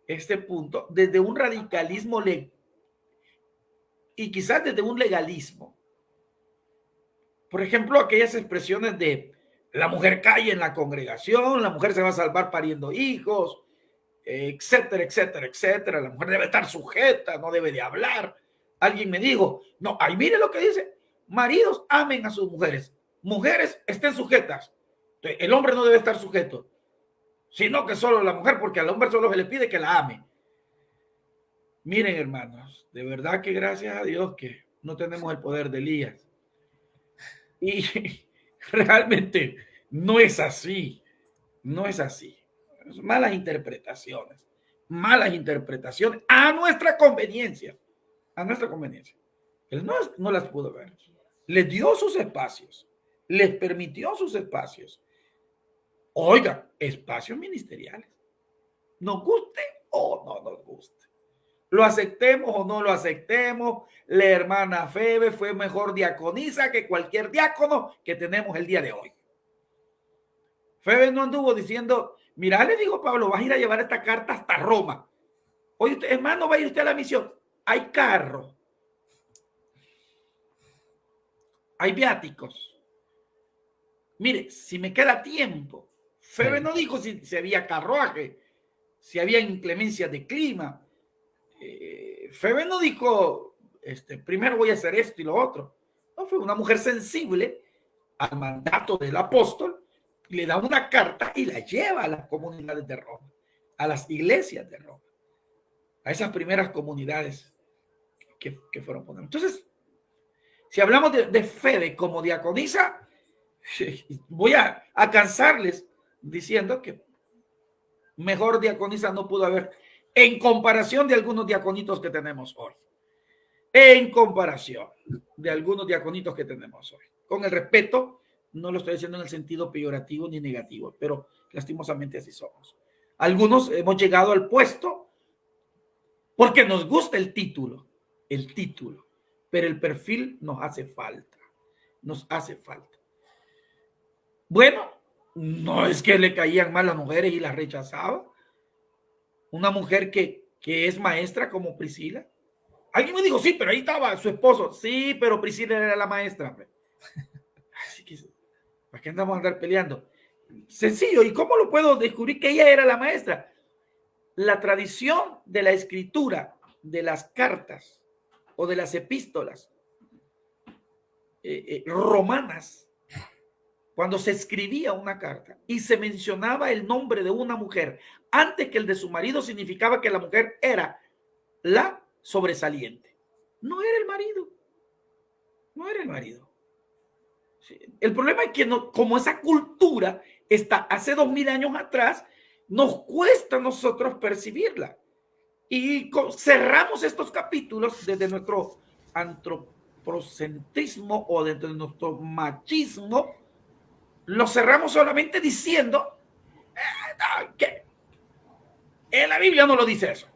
este punto desde un radicalismo y quizás desde un legalismo. Por ejemplo, aquellas expresiones de la mujer cae en la congregación, la mujer se va a salvar pariendo hijos, etcétera, etcétera, etcétera. La mujer debe estar sujeta, no debe de hablar. Alguien me dijo, no, ahí mire lo que dice, maridos amen a sus mujeres, mujeres estén sujetas. El hombre no debe estar sujeto, sino que solo la mujer, porque al hombre solo se le pide que la ame. Miren, hermanos, de verdad que gracias a Dios que no tenemos el poder de Elías. Y realmente no es así. No es así. Malas interpretaciones a nuestra conveniencia. Él no las pudo ver. Les dio sus espacios, les permitió sus espacios. Oiga, espacios ministeriales. Nos guste o no nos guste. Lo aceptemos o no lo aceptemos. La hermana Febe fue mejor diaconisa que cualquier diácono que tenemos el día de hoy. Febe no anduvo diciendo, mira, le digo Pablo, vas a ir a llevar esta carta hasta Roma. Oye, usted, hermano, vaya usted a la misión. Hay carro. Hay viáticos. Mire, si me queda tiempo. Febe no dijo si había carruaje, si había inclemencia de clima. Febe no dijo, primero voy a hacer esto y lo otro. No, fue una mujer sensible al mandato del apóstol, le da una carta y la lleva a las comunidades de Roma, a las iglesias de Roma, a esas primeras comunidades que fueron poniendo. Entonces, si hablamos de Febe como diaconisa, voy a cansarles diciendo que mejor diaconisa no pudo haber en comparación de algunos diaconitos que tenemos hoy. En comparación de algunos diaconitos que tenemos hoy. Con el respeto, no lo estoy diciendo en el sentido peyorativo ni negativo, pero lastimosamente así somos. Algunos hemos llegado al puesto porque nos gusta el título, pero el perfil nos hace falta. Bueno, no es que le caían mal a las mujeres y las rechazaba. Una mujer que es maestra como Priscila. Alguien me dijo, sí, pero ahí estaba su esposo. Sí, pero Priscila era la maestra. Así que, ¿para qué andamos a andar peleando? Sencillo, ¿y cómo lo puedo descubrir que ella era la maestra? La tradición de la escritura, de las cartas o de las epístolas romanas, cuando se escribía una carta y se mencionaba el nombre de una mujer antes que el de su marido, significaba que la mujer era la sobresaliente. No era el marido. Sí. El problema es que como esa cultura está hace 2000 años atrás, nos cuesta a nosotros percibirla. Y cerramos estos capítulos desde nuestro antropocentrismo o desde nuestro machismo. Lo cerramos solamente diciendo que en la Biblia no lo dice eso.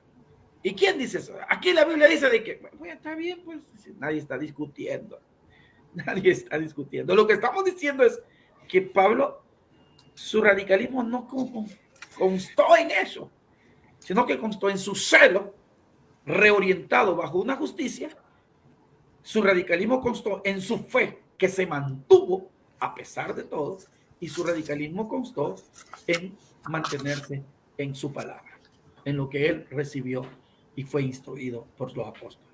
¿Y quién dice eso? Aquí la Biblia dice de que, bueno, está bien, pues nadie está discutiendo. Lo que estamos diciendo es que Pablo, su radicalismo no constó en eso, sino que constó en su celo reorientado bajo una justicia Su radicalismo constó en su fe, que se mantuvo a pesar de todo, y su radicalismo constó en mantenerse en su palabra, en lo que él recibió y fue instruido por los apóstoles.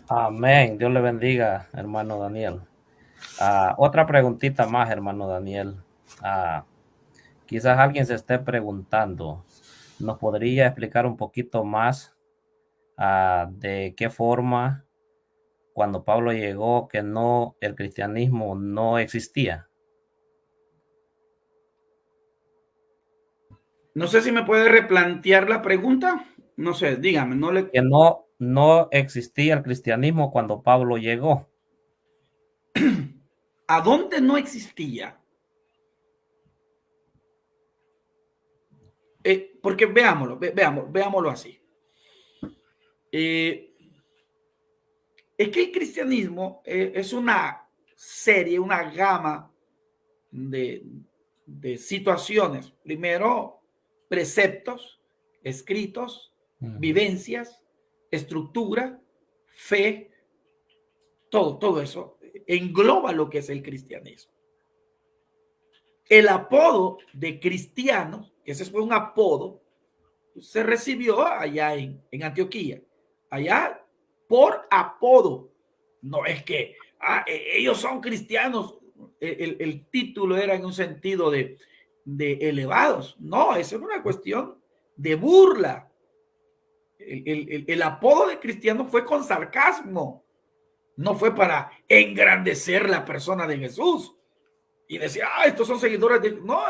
Amén. Dios le bendiga, hermano Daniel. Otra preguntita más, hermano Daniel. Quizás alguien se esté preguntando, ¿nos podría explicar un poquito más de qué forma cuando Pablo llegó que el cristianismo no existía? No sé si me puede replantear la pregunta. No sé, dígame, no le... Que no existía el cristianismo cuando Pablo llegó. ¿A dónde no existía? Porque veámoslo así. Es que el cristianismo es una serie, una gama de situaciones. Primero, preceptos, escritos, vivencias, estructura, fe, todo eso engloba lo que es el cristianismo. El apodo de cristianos, que ese fue un apodo, se recibió allá en Antioquía, allá por apodo. No es que ellos son cristianos, el título era en un sentido de elevados. No, eso era una cuestión de burla. El apodo de cristiano fue con sarcasmo, no fue para engrandecer la persona de Jesús y decir, estos son seguidores de... No,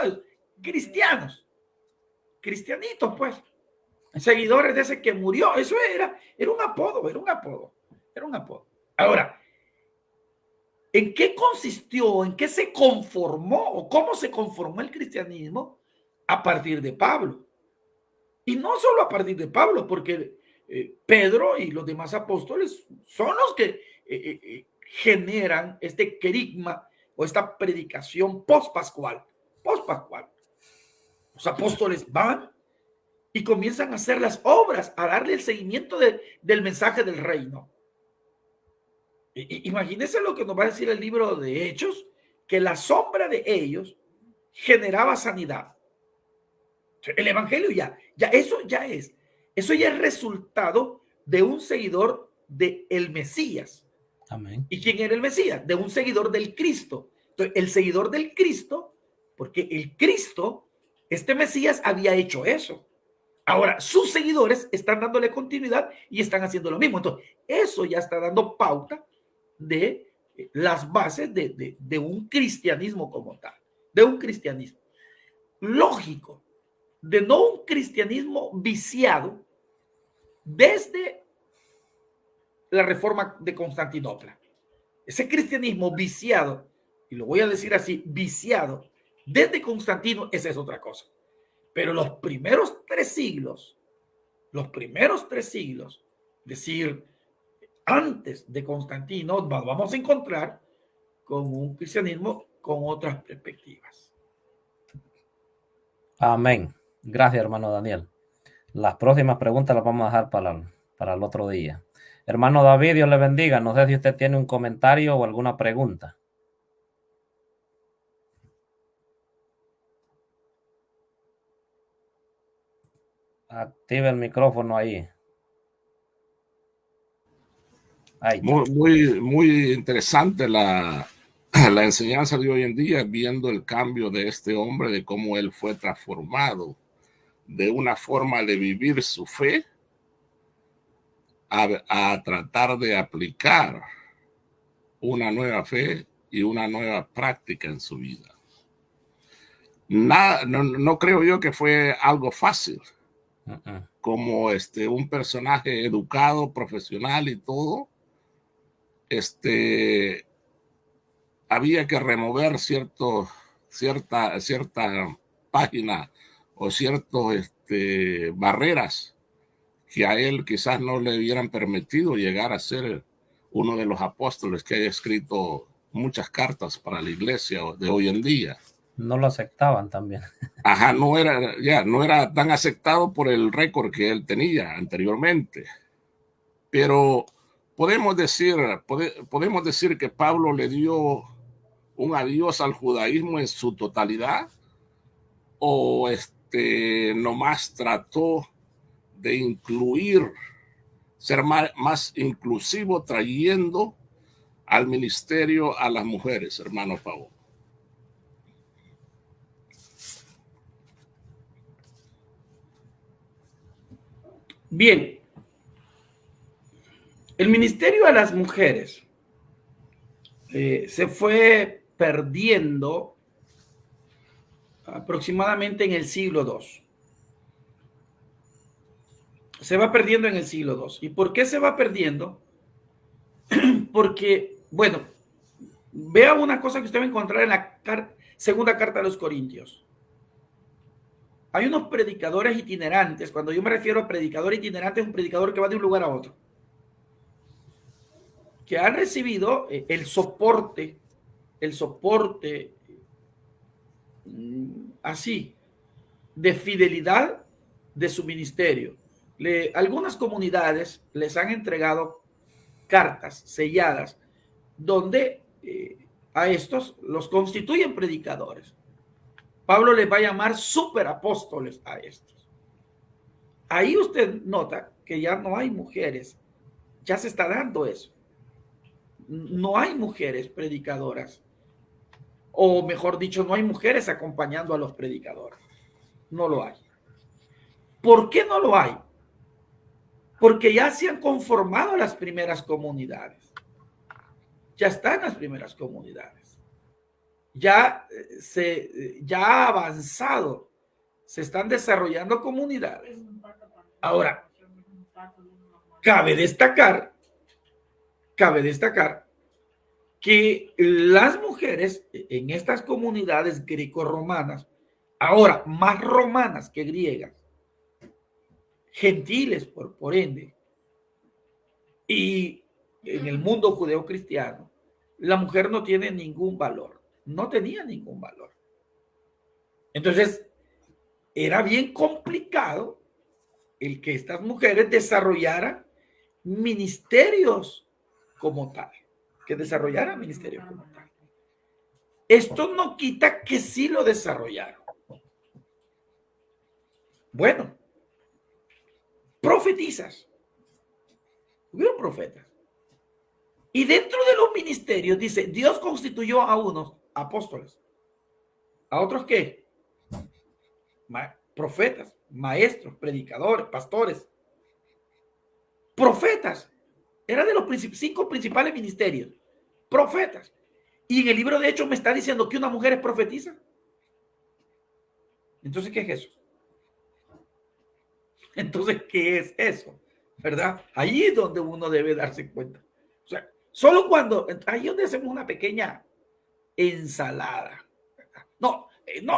cristianos, cristianitos, pues, seguidores de ese que murió. Eso era un apodo, era un apodo. Ahora, ¿en qué consistió, en qué se conformó o cómo se conformó el cristianismo a partir de Pablo? Y no solo a partir de Pablo, porque Pedro y los demás apóstoles son los que generan este querigma o esta predicación post-pascual. Los apóstoles van y comienzan a hacer las obras, a darle el seguimiento del mensaje del reino. Imagínense lo que nos va a decir el libro de Hechos, que la sombra de ellos generaba sanidad. El evangelio eso ya es resultado de un seguidor del Mesías. Amén. ¿Y quién era el Mesías? De un seguidor del Cristo. Entonces, el seguidor del Cristo, porque el Cristo, este Mesías había hecho eso. Ahora, sus seguidores están dándole continuidad y están haciendo lo mismo. Entonces, eso ya está dando pauta de las bases de un cristianismo como tal, de un cristianismo lógico, de no un cristianismo viciado desde la reforma de Constantinopla. Ese cristianismo viciado, y lo voy a decir así, viciado desde Constantino, esa es otra cosa. Pero los primeros tres siglos, decir, antes de Constantino, nos vamos a encontrar con un cristianismo con otras perspectivas. Amén. Gracias, hermano Daniel. Las próximas preguntas las vamos a dejar para el otro día. Hermano David, Dios le bendiga. No sé si usted tiene un comentario o alguna pregunta. Active el micrófono ahí. Muy interesante la enseñanza de hoy en día, viendo el cambio de este hombre, de cómo él fue transformado de una forma de vivir su fe a tratar de aplicar una nueva fe y una nueva práctica en su vida. No creo yo que fue algo fácil. Como un personaje educado, profesional y todo, había que remover cierta página o ciertas barreras que a él quizás no le hubieran permitido llegar a ser uno de los apóstoles que haya escrito muchas cartas para la iglesia de hoy en día. No lo aceptaban también. Ajá, no era tan aceptado por el récord que él tenía anteriormente. Pero podemos decir que Pablo le dio un adiós al judaísmo en su totalidad, o nomás trató de incluir, ser más inclusivo, trayendo al ministerio a las mujeres, hermano Pablo. Bien, el ministerio a las mujeres se fue perdiendo aproximadamente en el siglo II. Se va perdiendo en el siglo II. ¿Y por qué se va perdiendo? Porque, bueno, vea una cosa que usted va a encontrar en la segunda carta de los Corintios. Hay unos predicadores itinerantes. Cuando yo me refiero a predicador itinerante, es un predicador que va de un lugar a otro, que han recibido el soporte así, de fidelidad de su ministerio. Algunas comunidades les han entregado cartas selladas donde a estos los constituyen predicadores. Pablo les va a llamar superapóstoles a estos. Ahí usted nota que ya no hay mujeres, ya se está dando eso. No hay mujeres predicadoras, o mejor dicho, no hay mujeres acompañando a los predicadores. No lo hay. ¿Por qué no lo hay? Porque ya se han conformado las primeras comunidades. Ya están las primeras comunidades. Ya ha avanzado. Se están desarrollando comunidades. Ahora, cabe destacar que las mujeres en estas comunidades greco-romanas, ahora más romanas que griegas, gentiles por ende, y en el mundo judeo-cristiano, la mujer no tiene ningún valor, no tenía ningún valor. Entonces, era bien complicado el que estas mujeres desarrollaran ministerios como tal, Esto no quita que sí lo desarrollaron. Bueno, profetizas. Hubieron profetas. Y dentro de los ministerios dice, Dios constituyó a unos apóstoles. ¿A otros qué? Profetas, maestros, predicadores, pastores. Profetas. Era de los 5 principales ministerios. Profetas. Y en el libro de Hechos me está diciendo que una mujer es profetisa. Entonces, ¿qué es eso? ¿Verdad? Allí es donde uno debe darse cuenta. O sea, solo cuando, ahí es donde hacemos una pequeña ensalada. No,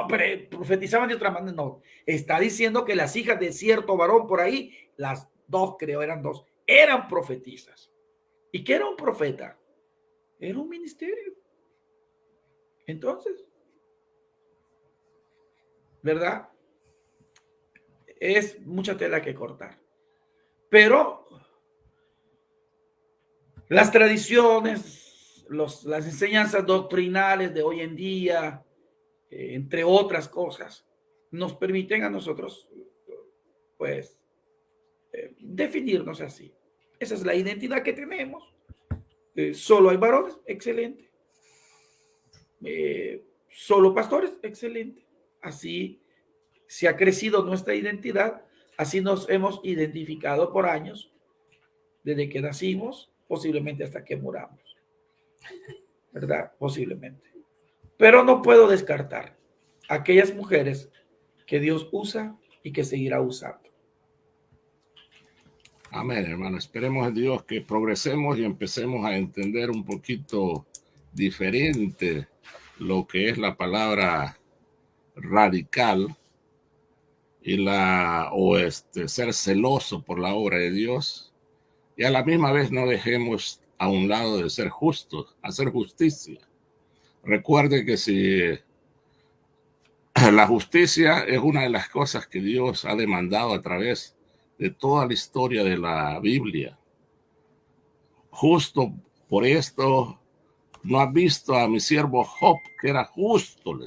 pero profetizaban de otra manera, no. Está diciendo que las hijas de cierto varón por ahí, las 2, creo, eran profetizas. ¿Y qué era un profeta? Era un ministerio. Entonces, ¿verdad? Es mucha tela que cortar. Pero las tradiciones, las enseñanzas doctrinales de hoy en día, entre otras cosas, nos permiten a nosotros, pues, definirnos así. Esa es la identidad que tenemos. Solo hay varones, excelente. Solo pastores, excelente. Así se ha crecido nuestra identidad, así nos hemos identificado por años, desde que nacimos, posiblemente hasta que muramos, ¿verdad? Posiblemente. Pero no puedo descartar aquellas mujeres que Dios usa y que seguirá usando. Amén, hermano. Esperemos en Dios que progresemos y empecemos a entender un poquito diferente lo que es la palabra radical y ser celoso por la obra de Dios, y a la misma vez no dejemos a un lado de ser justos, hacer justicia. Recuerde que si la justicia es una de las cosas que Dios ha demandado a través de toda la historia de la Biblia, justo por esto. ¿No has visto a mi siervo Job, que era justo?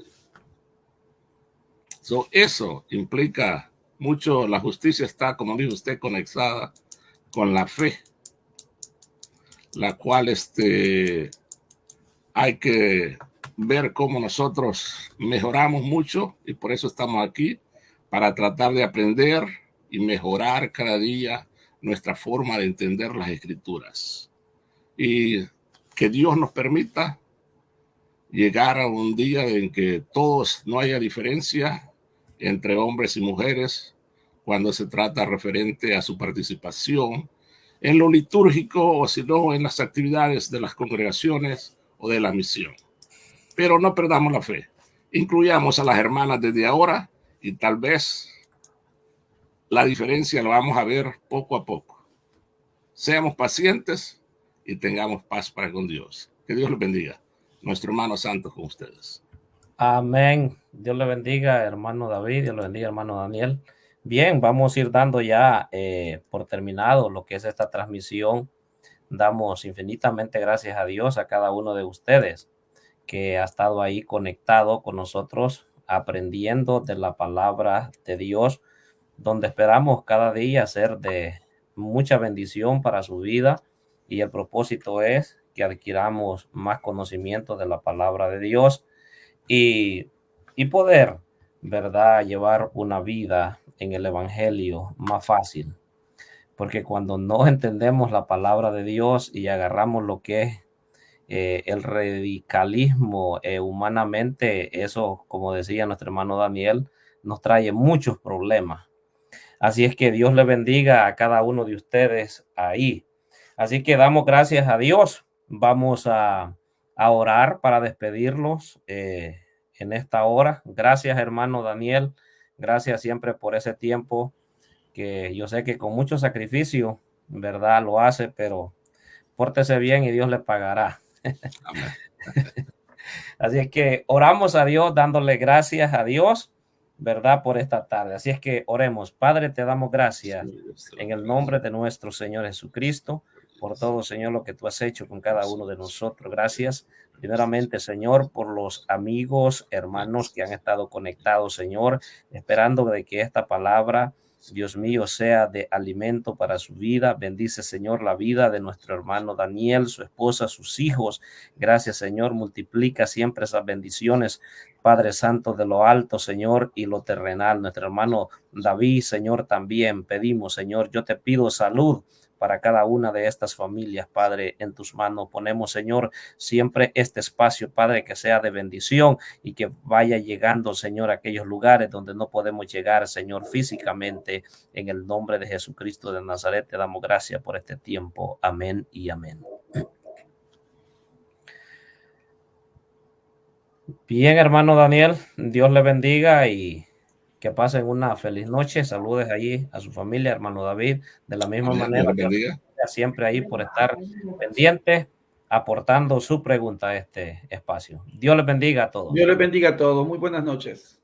Eso implica mucho. La justicia está, como dijo usted, conectada con la fe, la cual hay que ver cómo nosotros mejoramos mucho, y por eso estamos aquí, para tratar de aprender y mejorar cada día nuestra forma de entender las escrituras. Y que Dios nos permita llegar a un día en que todos, no haya diferencia entre hombres y mujeres cuando se trata referente a su participación en lo litúrgico, o si no, en las actividades de las congregaciones o de la misión. Pero no perdamos la fe. Incluyamos a las hermanas desde ahora, y tal vez la diferencia la vamos a ver poco a poco. Seamos pacientes y tengamos paz para con Dios. Que Dios les bendiga. Nuestro hermano santo con ustedes. Amén. Dios le bendiga, hermano David. Dios le bendiga, hermano Daniel. Bien, vamos a ir dando ya por terminado lo que es esta transmisión. Damos infinitamente gracias a Dios, a cada uno de ustedes que ha estado ahí conectado con nosotros, aprendiendo de la palabra de Dios, donde esperamos cada día ser de mucha bendición para su vida, y el propósito es que adquiramos más conocimiento de la palabra de Dios y, y poder, ¿verdad?, llevar una vida en el Evangelio más fácil. Porque cuando no entendemos la palabra de Dios y agarramos lo que es el radicalismo humanamente, eso, como decía nuestro hermano Daniel, nos trae muchos problemas. Así es que Dios le bendiga a cada uno de ustedes ahí. Así que damos gracias a Dios. Vamos a orar para despedirlos en esta hora. Gracias, hermano Daniel. Gracias siempre por ese tiempo que yo sé que con mucho sacrificio, ¿verdad? Lo hace, pero pórtese bien y Dios le pagará. Amén. Así es que oramos a Dios, dándole gracias a Dios, ¿verdad? Por esta tarde. Así es que oremos. Padre, te damos gracias en el nombre de nuestro Señor Jesucristo, por todo, Señor, lo que tú has hecho con cada uno de nosotros. Gracias. Primeramente, Señor, por los amigos, hermanos que han estado conectados, Señor, esperando de que esta palabra, Dios mío, sea de alimento para su vida. Bendice, Señor, la vida de nuestro hermano Daniel, su esposa, sus hijos. Gracias, Señor. Multiplica siempre esas bendiciones, Padre Santo, de lo alto, Señor, y lo terrenal. Nuestro hermano David, Señor, también pedimos, Señor, yo te pido salud para cada una de estas familias, Padre, en tus manos ponemos, Señor, siempre este espacio, Padre, que sea de bendición y que vaya llegando, Señor, a aquellos lugares donde no podemos llegar, Señor, físicamente. En el nombre de Jesucristo de Nazaret te damos gracias por este tiempo. Amén y amén. Bien, hermano Daniel, Dios le bendiga y que pasen una feliz noche. Saludes allí a su familia, hermano David. De la misma Amén. Dios manera, les Dios bendiga. siempre ahí por estar pendiente, aportando su pregunta a este espacio. Dios les bendiga a todos. Dios les bendiga a todos. Muy buenas noches.